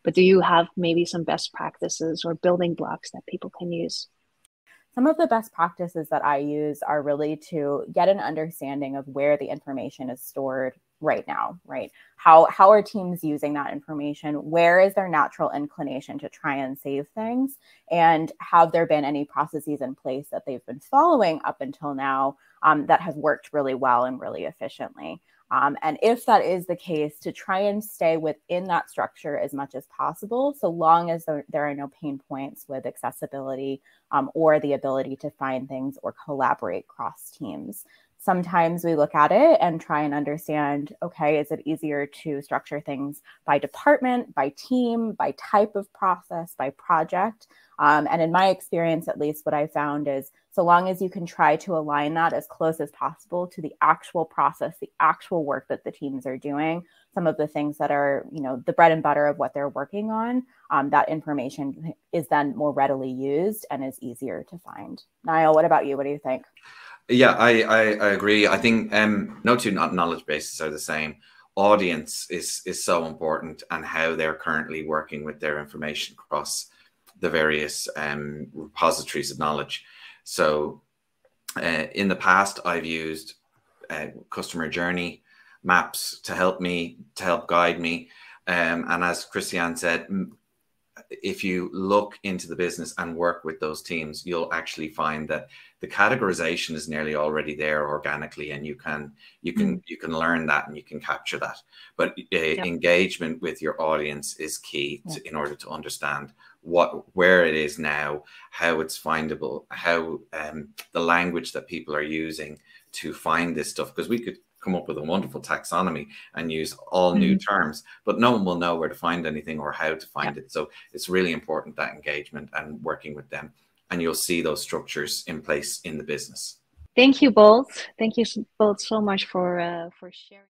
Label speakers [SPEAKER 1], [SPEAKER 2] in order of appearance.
[SPEAKER 1] but do you have maybe some best practices or building blocks that people can use?
[SPEAKER 2] Some of the best practices that I use are really to get an understanding of where the information is stored right now, right? How are teams using that information? Where is their natural inclination to try and save things? And have there been any processes in place that they've been following up until now that have worked really well and really efficiently? And if that is the case, to try and stay within that structure as much as possible, so long as there are no pain points with accessibility or the ability to find things or collaborate cross teams. Sometimes we look at it and try and understand, okay, is it easier to structure things by department, by team, by type of process, by project? And in my experience, at least, what I found is so long as you can try to align that as close as possible to the actual process, the actual work that the teams are doing, some of the things that are, the bread and butter of what they're working on, that information is then more readily used and is easier to find. Niall, what about you? What do you think?
[SPEAKER 3] Yeah, I agree. I think no two knowledge bases are the same. Audience is so important, and how they're currently working with their information across the various repositories of knowledge. So in the past, I've used customer journey maps to help guide me. And as Christiane said, if you look into the business and work with those teams, you'll actually find that the categorization is nearly already there organically, and you can learn that and you can capture that. But engagement with your audience is key in order to understand where it is now, how it's findable, how the language that people are using to find this stuff, because we could come up with a wonderful taxonomy and use all new terms, but no one will know where to find anything or how to find it. So it's really important, that engagement and working with them, and you'll see those structures in place in the business.
[SPEAKER 1] Thank you both. Thank you both so much for sharing.